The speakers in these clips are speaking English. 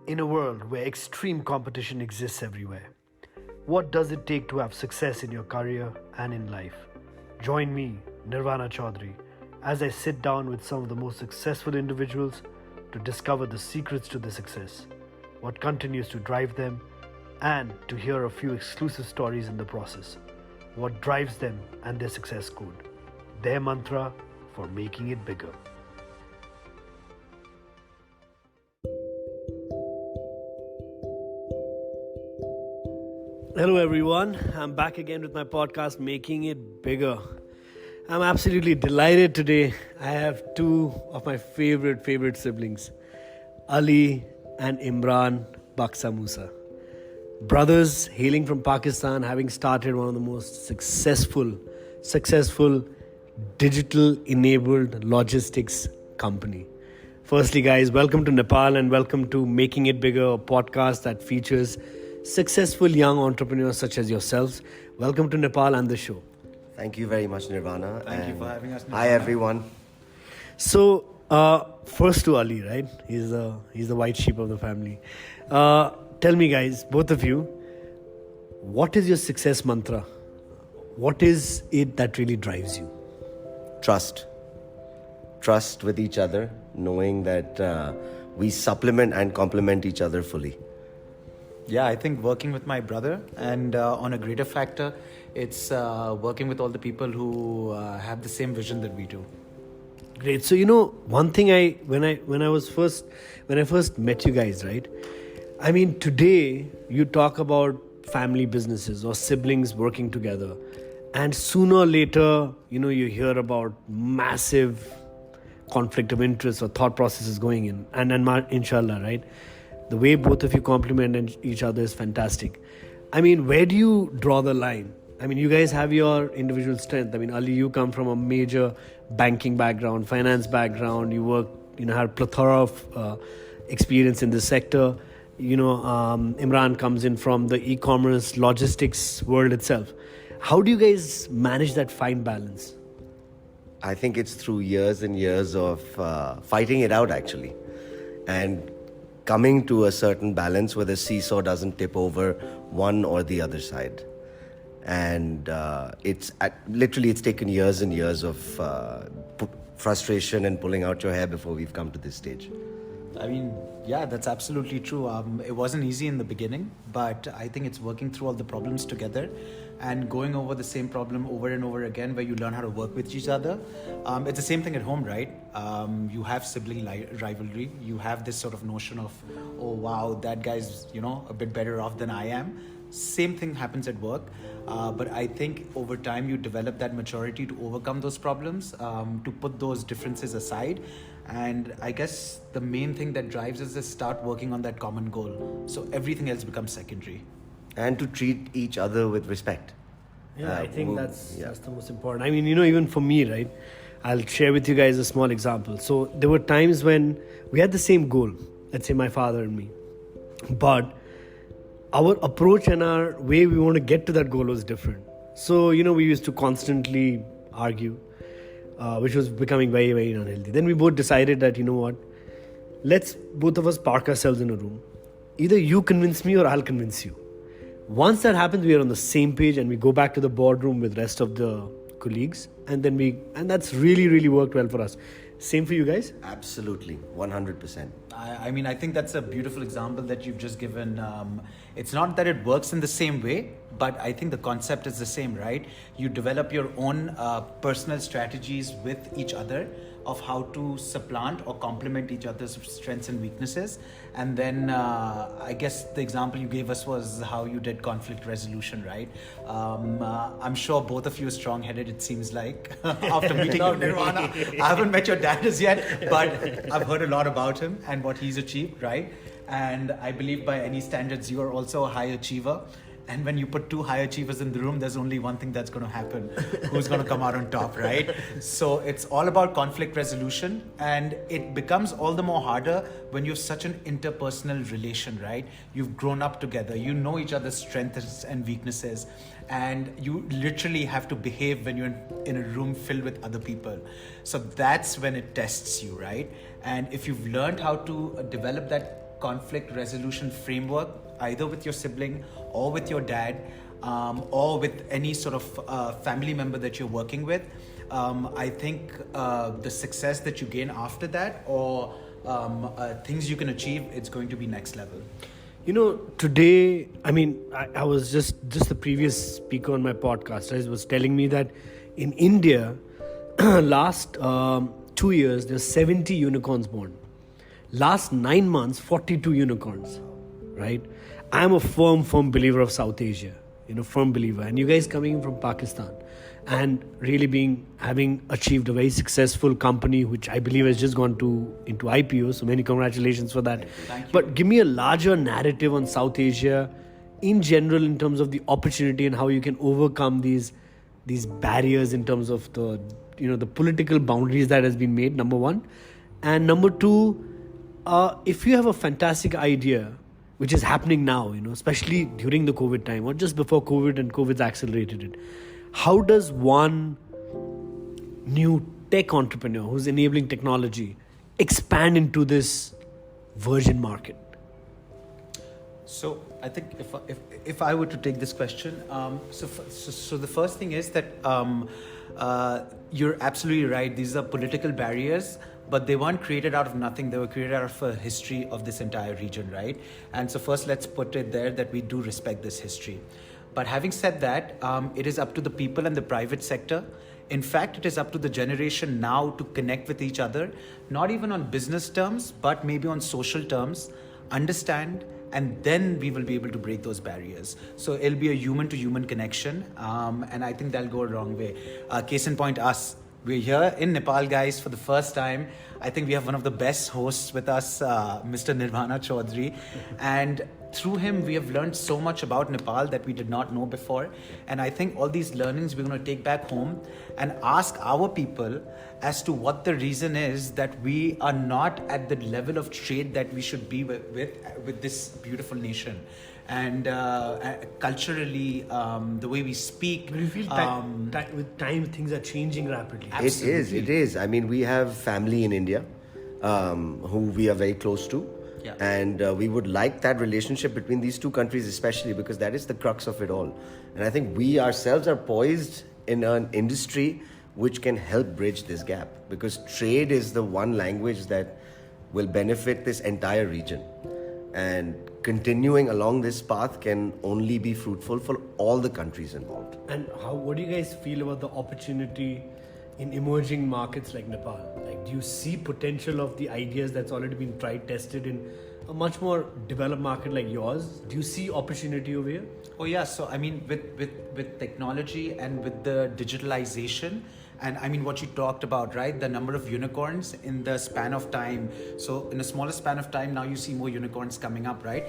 In a world where extreme competition exists everywhere, what does it take to have success in your career and in life? Join me, Nirvana Chaudhary, as I sit down with some of the most successful individuals to discover the secrets to their success, what continues to drive them, and to hear a few exclusive stories in the process. What drives them and their success code, their mantra for making it bigger. Hello, everyone. I'm back again with my podcast, Making It Bigger. I'm absolutely delighted today. I have two of my favorite siblings, Ali and Imran Baxamoosa. Brothers hailing from Pakistan, having started one of the most successful digital-enabled logistics company. Firstly, guys, welcome to Nepal and welcome to Making It Bigger, a podcast that features successful young entrepreneurs such as yourselves. Welcome to Nepal and the show. Thank you very much, Nirvana. Thank you for having us, Nirvana. Hi, everyone. So, first to Ali, right? He's the white sheep of the family. Tell me, guys, both of you, what is your success mantra? What is it that really drives you? Trust. Trust with each other, knowing that we supplement and complement each other fully. Yeah, I think working with my brother, and on a greater factor, it's working with all the people who have the same vision that we do. Great. So one thing when I first met you guys, right? I mean, today you talk about family businesses or siblings working together, and sooner or later, you hear about massive conflict of interest or thought processes going in, and inshallah, right? The way both of you complement each other is fantastic. I mean, where do you draw the line? I mean, you guys have your individual strength. I mean, Ali, you come from a major banking background, finance background. You work, have a plethora of experience in this sector. Imran comes in from the e-commerce logistics world itself. How do you guys manage that fine balance? I think it's through years and years of fighting it out, actually. And coming to a certain balance where the seesaw doesn't tip over one or the other side. And it's taken years and years of frustration and pulling out your hair before we've come to this stage. I mean, yeah, that's absolutely true. It wasn't easy in the beginning, but I think it's working through all the problems together and going over the same problem over and over again where you learn how to work with each other. It's the same thing at home, right? You have sibling rivalry. You have this sort of notion of, oh, wow, that guy's, a bit better off than I am. Same thing happens at work. But I think over time you develop that maturity to overcome those problems, to put those differences aside. And I guess the main thing that drives us is start working on that common goal. So everything else becomes secondary. And to treat each other with respect. Yeah, I think that's the most important. I mean, even for me, right? I'll share with you guys a small example. So there were times when we had the same goal, let's say my father and me. But our approach and our way we want to get to that goal was different. So, we used to constantly argue, which was becoming very, very unhealthy. Then we both decided that, let's both of us park ourselves in a room. Either you convince me or I'll convince you. Once that happens, we are on the same page and we go back to the boardroom with rest of the colleagues. And that's really, really worked well for us. Same for you guys? Absolutely, 100%. I mean, I think that's a beautiful example that you've just given. It's not that it works in the same way, but I think the concept is the same, right? You develop your own personal strategies with each other of how to supplant or complement each other's strengths and weaknesses. And then I guess the example you gave us was how you did conflict resolution, right? I'm sure both of you are strong-headed, it seems like, after meeting Nirvana. I haven't met your dad as yet, but I've heard a lot about him and what he's achieved, right? And I believe by any standards, you are also a high achiever. And when you put two high achievers in the room, there's only one thing that's going to happen. Who's going to come out on top, right? So it's all about conflict resolution. And it becomes all the more harder when you have such an interpersonal relation, right? You've grown up together. You know each other's strengths and weaknesses. And you literally have to behave when you're in a room filled with other people. So that's when it tests you, right? And if you've learned how to develop that conflict resolution framework, either with your sibling or with your dad, or with any sort of family member that you're working with, I think the success that you gain after that, or things you can achieve, it's going to be next level. Today, I was just the previous speaker on my podcast, right, was telling me that in India, last 2 years, there's 70 unicorns born. Last 9 months, 42 unicorns, right? I'm a firm believer of South Asia, firm believer. And you guys coming from Pakistan and really having achieved a very successful company, which I believe has just gone into IPO. So many congratulations for that. Thank you. But give me a larger narrative on South Asia in general, in terms of the opportunity and how you can overcome these barriers in terms of the political boundaries that has been made, number one. And number two, if you have a fantastic idea, which is happening now, especially during the COVID time or just before COVID, and COVID's accelerated it, how does one new tech entrepreneur who's enabling technology expand into this virgin market? So I think if I were to take this question, so the first thing is that you're absolutely right. These are political barriers, but they weren't created out of nothing. They were created out of a history of this entire region, right? And so first, let's put it there that we do respect this history. But having said that, it is up to the people and the private sector. In fact, it is up to the generation now to connect with each other, not even on business terms, but maybe on social terms, understand, and then we will be able to break those barriers. So it'll be a human-to-human connection, and I think that'll go a long way. Case in point, us. We're here in Nepal, guys, for the first time. I think we have one of the best hosts with us, Mr. Nirvana Chaudhary. And through him, we have learned so much about Nepal that we did not know before. And I think all these learnings we're going to take back home and ask our people as to what the reason is that we are not at the level of trade that we should be with this beautiful nation. And culturally, the way we speak. Do you feel with time things are changing rapidly? Absolutely. It is. I mean, we have family in India who we are very close to. Yeah. And we would like that relationship between these two countries, especially because that is the crux of it all. And I think we ourselves are poised in an industry which can help bridge this gap, because trade is the one language that will benefit this entire region. And continuing along this path can only be fruitful for all the countries involved. And what do you guys feel about the opportunity in emerging markets like Nepal? Like, do you see potential of the ideas that's already been tried, tested in a much more developed market like yours? Do you see opportunity over here? Oh yeah, so I mean with technology and with the digitalization, and I mean what you talked about, right? The number of unicorns in the span of time. So in a smaller span of time, now you see more unicorns coming up, right?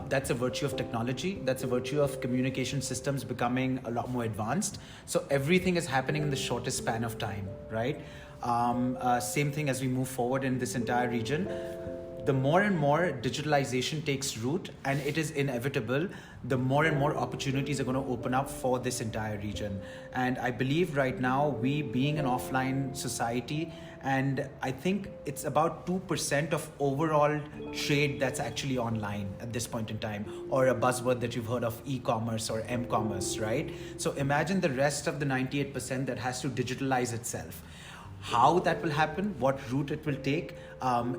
That's a virtue of technology. That's a virtue of communication systems becoming a lot more advanced. So everything is happening in the shortest span of time, right? Same thing as we move forward in this entire region. The more and more digitalization takes root, and it is inevitable, the more and more opportunities are going to open up for this entire region. And I believe right now, we being an offline society, and I think it's about 2% of overall trade that's actually online at this point in time, or a buzzword that you've heard of, e-commerce or m-commerce, right? So imagine the rest of the 98% that has to digitalize itself. How that will happen, what route it will take,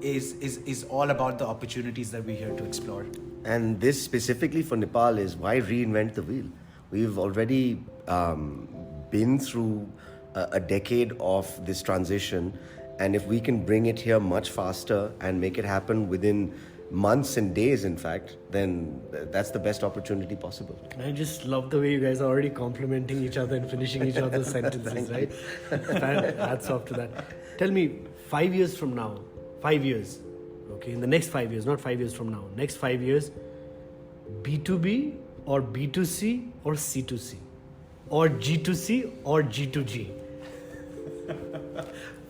is all about the opportunities that we're here to explore. And this specifically for Nepal is why reinvent the wheel? We've already been through a decade of this transition, and if we can bring it here much faster and make it happen within months and days, in fact, then that's the best opportunity possible. I just love the way you guys are already complimenting each other and finishing each other's sentences, right? Hats off to that. Tell me, 5 years from now, 5 years, okay, in the next 5 years, not 5 years from now, next 5 years, B2B or B2C or C2C, or G2C or G2G?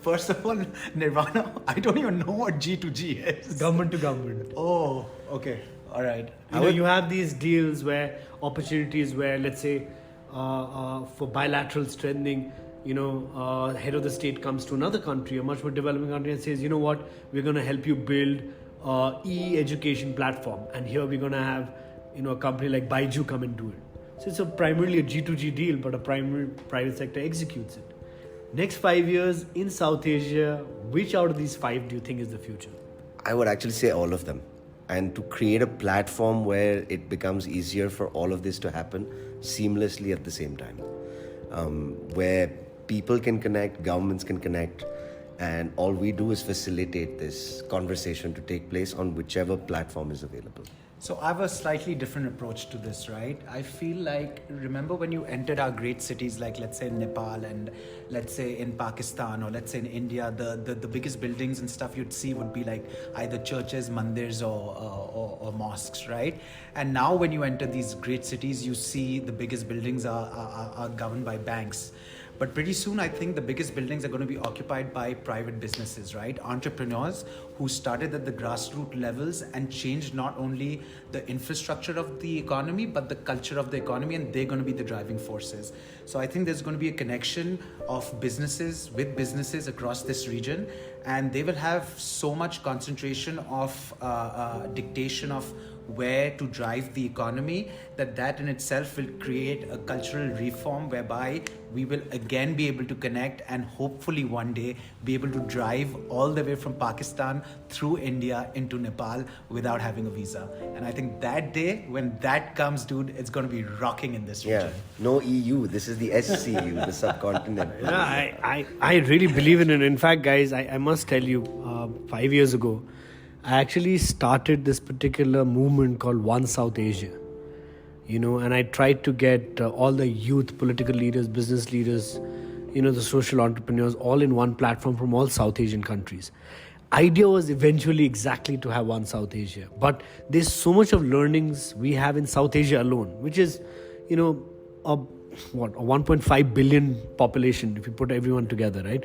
First of all, Nirvana, I don't even know what G2G is. Government to government. Oh, okay. All right. You have these deals where opportunities where, let's say, for bilateral strengthening, head of the state comes to another country, a much more developing country, and says, you know what, we're going to help you build e-education platform, and here we're gonna have a company like Baiju come and do it. So it's primarily a G2G deal, but a primary private sector executes it. Next 5 years in South Asia, which out of these 5 do you think is the future? I would actually say all of them. And to create a platform where it becomes easier for all of this to happen seamlessly at the same time. Where people can connect, governments can connect, and all we do is facilitate this conversation to take place on whichever platform is available. So I have a slightly different approach to this, right? I feel like, remember when you entered our great cities like, let's say, Nepal, and let's say in Pakistan, or let's say in India, the biggest buildings and stuff you'd see would be like either churches, mandirs, or mosques, right? And now when you enter these great cities, you see the biggest buildings are governed by banks. But pretty soon, I think the biggest buildings are going to be occupied by private businesses, right? Entrepreneurs who started at the grassroots levels and changed not only the infrastructure of the economy, but the culture of the economy, and they're going to be the driving forces. So I think there's going to be a connection of businesses with businesses across this region, and they will have so much concentration of dictation of where to drive the economy, that in itself will create a cultural reform whereby we will again be able to connect and hopefully one day be able to drive all the way from Pakistan through India into Nepal without having a visa. And I think that day, when that comes, dude, it's going to be rocking in this region. Yeah, no EU. This is the SCU, the subcontinent. Yeah, I really believe in it. In fact, guys, I must tell you, 5 years ago, I actually started this particular movement called One South Asia, and I tried to get all the youth, political leaders, business leaders, the social entrepreneurs, all in one platform from all South Asian countries. Idea was eventually exactly to have One South Asia, but there's so much of learnings we have in South Asia alone, which is, a 1.5 billion population if you put everyone together, right?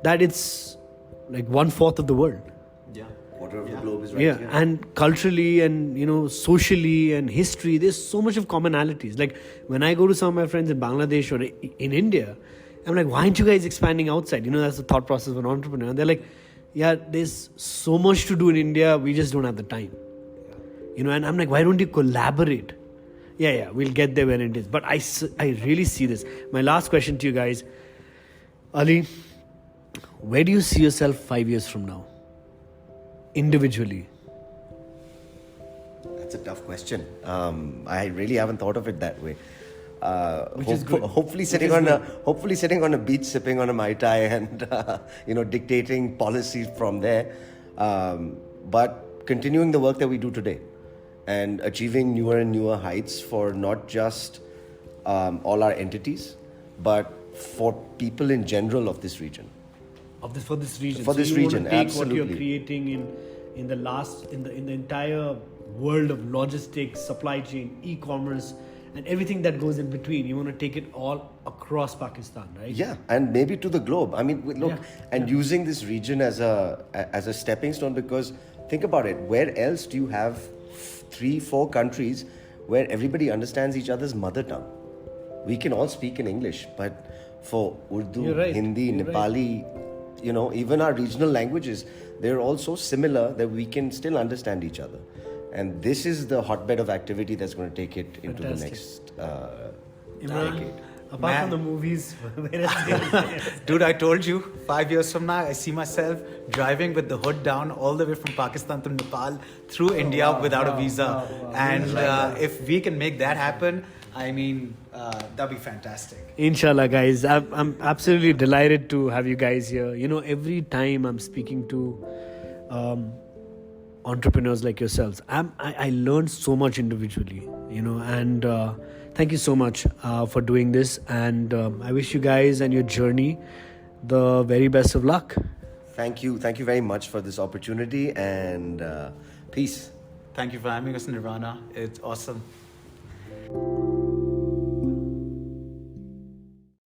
That it's like 1/4 of the world. Yeah. Quarter of the globe is right Yeah, here. and culturally and socially and history, there's so much of commonalities. Like when I go to some of my friends in Bangladesh or in India, I'm like, why aren't you guys expanding outside? That's the thought process of an entrepreneur. And they're like, yeah, there's so much to do in India, we just don't have the time. And I'm like, why don't you collaborate? Yeah, we'll get there when it is. But I really see this. My last question to you guys, Ali, where do you see yourself 5 years from now? Individually? That's a tough question. I really haven't thought of it that way. Which is good. Hopefully sitting on a beach, sipping on a Mai Tai, and dictating policies from there. But continuing the work that we do today, and achieving newer and newer heights for not just all our entities, but for people in general of this region. For this region. For so this you region, want to take absolutely. what you're creating in the entire world of logistics, supply chain, e-commerce, and everything that goes in between. You want to take it all across Pakistan, right? Yeah, and maybe to the globe. I mean, look, using this region as a stepping stone, because think about it. Where else do you have 3-4 countries where everybody understands each other's mother tongue? We can all speak in English, but for Urdu, Hindi, Nepali, even our regional languages, they're all so similar that we can still understand each other. And this is the hotbed of activity that's going to take it into the next Imran, decade. apart from the movies, where else? Dude, I told you, 5 years from now, I see myself driving with the hood down all the way from Pakistan to Nepal through India without a visa. And if we can make that happen, I mean, that'd be fantastic. Inshallah, guys. I'm absolutely delighted to have you guys here. Every time I'm speaking to entrepreneurs like yourselves, I learned so much individually, and thank you so much for doing this. And I wish you guys and your journey the very best of luck. Thank you very much for this opportunity, and peace. Thank you for having us, Nirvana. It's awesome.